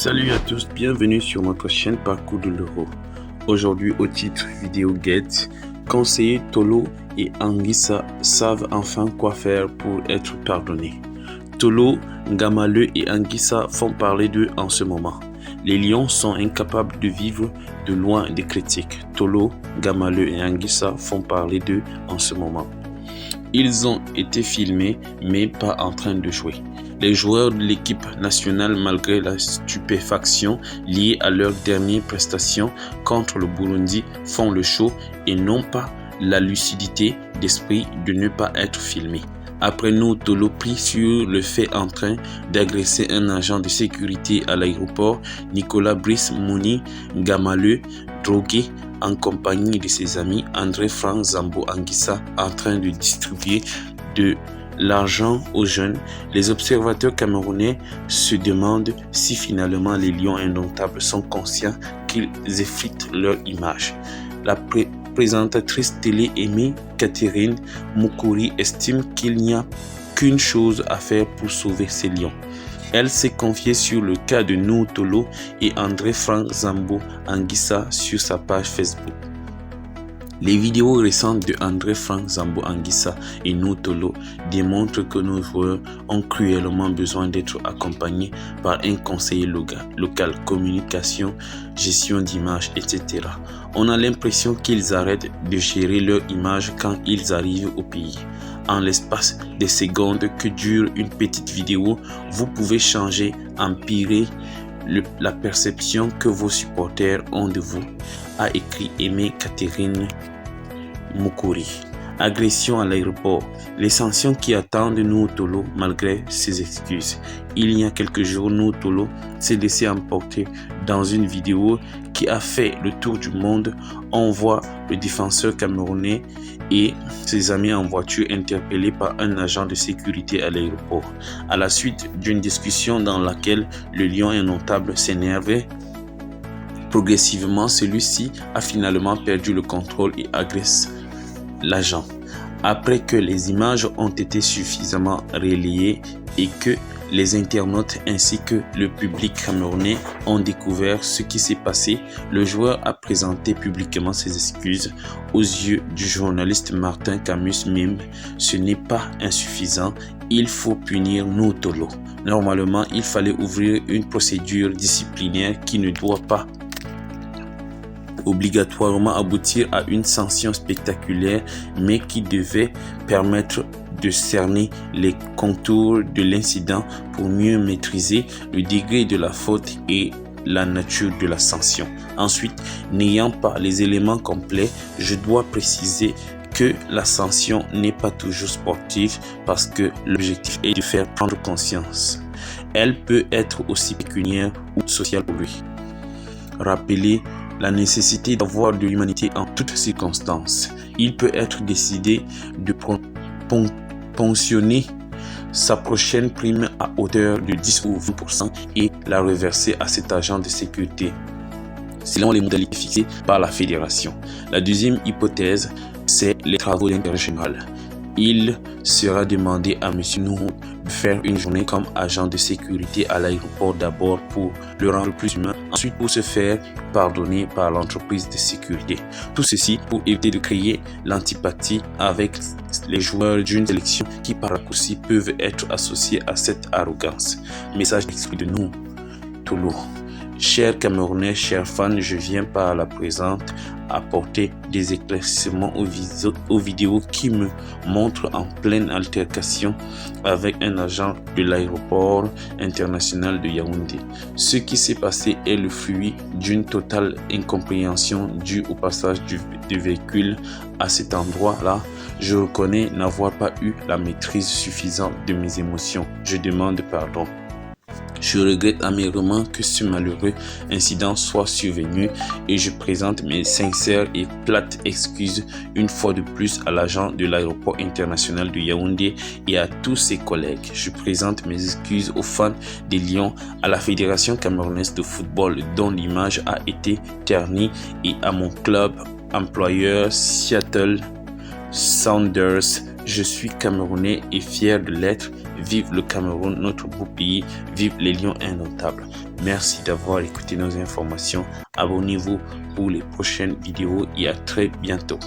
Salut à tous, bienvenue sur notre chaîne Parcours de l'Euro. Aujourd'hui au titre vidéo guide, conseillers Tolo et Anguissa savent enfin quoi faire pour être pardonnés. Tolo, Ngamaleu et Anguissa font parler d'eux en ce moment. Les Lions sont incapables de vivre de loin des critiques. Tolo, Ngamaleu et Anguissa font parler d'eux en ce moment. Ils ont été filmés mais pas en train de jouer. Les joueurs de l'équipe nationale, malgré la stupéfaction liée à leur dernière prestation contre le Burundi, font le show et n'ont pas la lucidité d'esprit de ne pas être filmés. Après nous, Tolo pris sur le fait en train d'agresser un agent de sécurité à l'aéroport, Nicolas Brice Mouni Ngamaleu, drogué en compagnie de ses amis André Franck Zambo Anguissa, en train de distribuer de l'argent aux jeunes. Les observateurs camerounais se demandent si finalement les Lions indomptables sont conscients qu'ils effritent leur image. La présentatrice télé Aimée Catherine Moukouri estime qu'il n'y a qu'une chose à faire pour sauver ces lions. Elle s'est confiée sur le cas de Nou Tolo et André Franck Zambo Anguissa sur sa page Facebook. Les vidéos récentes de André Franck Zambo Anguissa et Nou Tolo démontrent que nos joueurs ont cruellement besoin d'être accompagnés par un conseiller local, communication, gestion d'image, etc. On a l'impression qu'ils arrêtent de gérer leur image quand ils arrivent au pays. En l'espace des secondes que dure une petite vidéo, vous pouvez changer, empirer la perception que vos supporters ont de vous, a écrit Aimée Catherine Moukouri. Agression à l'aéroport. Les sanctions qui attendent Nou Tolo malgré ses excuses. Il y a quelques jours, Nou Tolo s'est laissé emporter dans une vidéo qui a fait le tour du monde. On voit le défenseur camerounais et ses amis en voiture interpellés par un agent de sécurité à l'aéroport. À la suite d'une discussion dans laquelle le lion indomptable s'énervait, progressivement, celui-ci a finalement perdu le contrôle et agresse l'agent. Après que les images ont été suffisamment relayées et que les internautes ainsi que le public camerounais ont découvert ce qui s'est passé, le joueur a présenté publiquement ses excuses aux yeux du journaliste Martin Camus Mime. Ce n'est pas insuffisant, il faut punir Nou Tolo. Normalement, il fallait ouvrir une procédure disciplinaire qui ne doit pas obligatoirement aboutir à une sanction spectaculaire, mais qui devait permettre de cerner les contours de l'incident pour mieux maîtriser le degré de la faute et la nature de la sanction. Ensuite, n'ayant pas les éléments complets, je dois préciser que la sanction n'est pas toujours sportive parce que l'objectif est de faire prendre conscience. Elle peut être aussi pécuniaire ou sociale pour lui. Rappelez la nécessité d'avoir de l'humanité en toutes circonstances. Il peut être décidé de pensionner sa prochaine prime à hauteur de 10 ou 20% et la reverser à cet agent de sécurité, selon les modalités fixées par la fédération. La deuxième hypothèse, c'est les travaux d'intérêt général. Il sera demandé à M. Nuhu de faire une journée comme agent de sécurité à l'aéroport, d'abord pour le rendre plus humain, ensuite pour se faire pardonner par l'entreprise de sécurité. Tout ceci pour éviter de créer l'antipathie avec les joueurs d'une sélection qui par raccourci peuvent être associés à cette arrogance. Message exclu de Nou Tolo. Chers Camerounais, chers fans, je viens par la présente apporter des éclaircissements aux vidéos qui me montrent en pleine altercation avec un agent de l'aéroport international de Yaoundé. Ce qui s'est passé est le fruit d'une totale incompréhension due au passage du véhicule à cet endroit-là. Je reconnais n'avoir pas eu la maîtrise suffisante de mes émotions. Je demande pardon. Je regrette amèrement que ce malheureux incident soit survenu et je présente mes sincères et plates excuses une fois de plus à l'agent de l'aéroport international de Yaoundé et à tous ses collègues. Je présente mes excuses aux fans des Lions, à la Fédération camerounaise de football dont l'image a été ternie et à mon club employeur Seattle Sounders. Je suis Camerounais et fier de l'être. Vive le Cameroun, notre beau pays. Vive les Lions indomptables. Merci d'avoir écouté nos informations. Abonnez-vous pour les prochaines vidéos et à très bientôt.